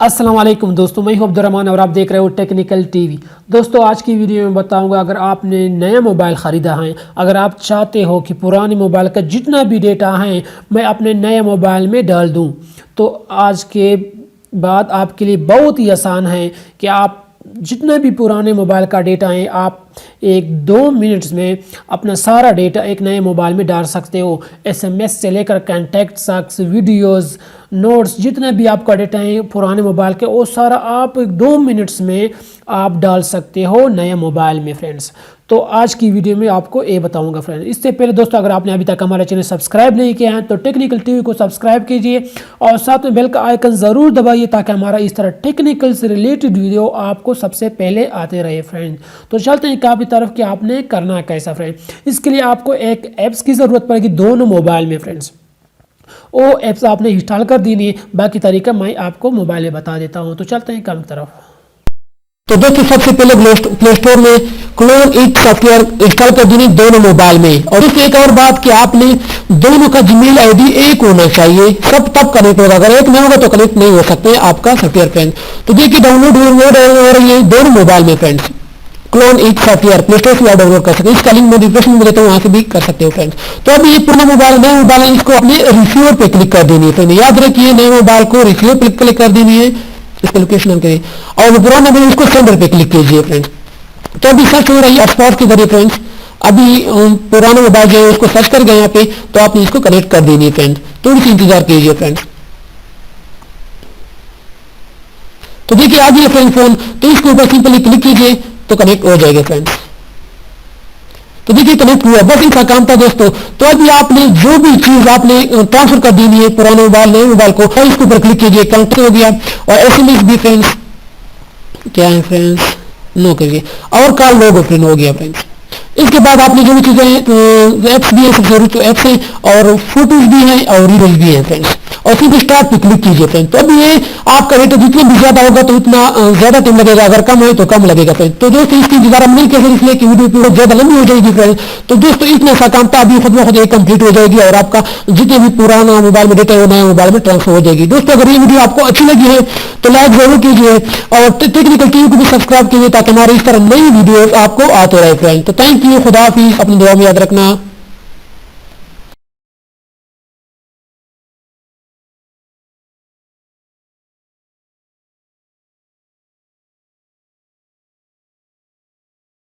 अस्सलाम वालेकुम दोस्तों, मैं हूं अब्दुर और आप देख रहे हो टेक्निकल टीवी। दोस्तों आज की वीडियो में बताऊंगा, अगर आपने नया मोबाइल ख़रीदा है, अगर आप चाहते हो कि पुराने मोबाइल का जितना भी डेटा है मैं अपने नए मोबाइल में डाल दूं, तो आज के बाद आपके लिए बहुत ही आसान है कि आप जितना भी पुराने मोबाइल का डेटा है आप 1-2 मिनट्स में अपना सारा डेटा एक नए मोबाइल में डाल सकते हो। SMS से लेकर कॉन्टैक्ट तक, वीडियोस, नोट्स, जितना भी आपका डेटा है पुराने मोबाइल के, वो सारा आप 2 मिनट्स में आप डाल सकते हो नए मोबाइल में फ्रेंड्स। तो आज की वीडियो में आपको ये बताऊंगा फ्रेंड्स। इससे पहले दोस्तों, अगर आपने अभी तक हमारा चैनल सब्सक्राइब नहीं किया है तो टेक्निकल टीवी को सब्सक्राइब कीजिए और साथ में बेल का आइकन ज़रूर दबाइए ताकि हमारा इस तरह टेक्निकल से रिलेटेड वीडियो आपको सबसे पहले आते रहे फ्रेंड। तो चलते हैं काफ़ी तरफ कि आपने करना कैसा फ्रेंड। इसके लिए आपको एक ऐप्स की ज़रूरत पड़ेगी दोनों मोबाइल में फ्रेंड्स। वो ऐप्स आपने इंस्टॉल कर देनी है, बाकी तरीका मैं आपको मोबाइल में बता देता हूँ। तो चलते हैं काम की तरफ। तो दोस्तों सबसे पहले प्ले स्टोर में CLONEit सॉफ्टवेयर इंस्टॉल कर देनी दोनों मोबाइल में। और इससे एक और बात कि आपने दोनों का जीमेल आईडी एक होना चाहिए, सब तब कनेक्ट होगा। अगर एक नहीं होगा तो कनेक्ट नहीं हो सकते आपका सॉफ्टवेयर फ्रेंड्स। तो देखिए डाउनलोड हो रही है दोनों मोबाइल में friends. CLONEit software play store से डाउनलोड कर सकते हैं। इसका लिंक मैं डिस्क्रिप्शन में देता हूँ, वहां से भी कर सकते हो फ्रेंड्स। तो अभी ये पुराना मोबाइल नया मोबाइल है, इसको अपने रिसीवर पे क्लिक कर देनी है फ्रेंड। याद रखिए नए मोबाइल को रिसीवर पे क्लिक कर देनी है, इसका लोकेशन ऑन करिए और पुराना मोबाइल इसको सेंडर पे क्लिक कीजिए फ्रेंड्स। तो अभी सर्च हो रही है हॉटस्पॉट के जरिए फ्रेंड्स। अभी पुराना मोबाइल जो है उसको सर्च कर गए यहाँ पे, तो आपने इसको कनेक्ट कर देनी है फ्रेंड्स। थोड़ी सी इंतजार कीजिए फ्रेंड्स। तो देखिए आ गया फ्रेंड फोन, तो इसके ऊपर सिंपली क्लिक कीजिए तो कनेक्ट हो जाएगा फ्रेंड्स। तो देखिए कनेक्ट हुआ, बस इनका काम था दोस्तों। तो अभी आपने जो भी चीज आपने ट्रांसफर कर देनी है पुराने मोबाइल नए मोबाइल को, तो इसके ऊपर क्लिक कीजिए, कनेक्ट हो गया। और SMS भी फ्रेंड्स क्या है फ्रेंड्स, नो करिए और कॉल लॉग ओपन हो गया फ्रेंड्स। इसके बाद आपने जो भी चीजें एप्स भी है, सब जरूरी तो एप्स हैं और फोटोज भी हैं और रील्स भी हैं फ्रेंड्स। और सिर्फ स्टार्ट पे क्लिक कीजिए फ्रेंड। तो अभी ये आपका रेट जितना भी ज्यादा होगा तो उतना ज्यादा टाइम लगेगा, अगर कम है तो कम लगेगा फ्रेंड। तो दोस्तों इसकी इंतजार हम नहीं कर इसलिए कि वीडियो बहुत ज्यादा लंबी हो जाएगी फ्रेंड। तो दोस्तों इतना सा काम था, अभी खुद ब खुद कंप्लीट हो जाएगी और आपका जितने भी पुराना मोबाइल में डेटा है नया मोबाइल में ट्रांसफर हो जाएगी। दोस्तों अगर ये वीडियो आपको अच्छी लगी है तो लाइक जरूर कीजिए और टेक्निकल टीवी को भी सब्सक्राइब कीजिए ताकि हमारी इस तरह नई वीडियो आपको आते रहे फ्रेंड। तो थैंक यू, खुदा हाफिज़, अपनी दुआ में याद रखना।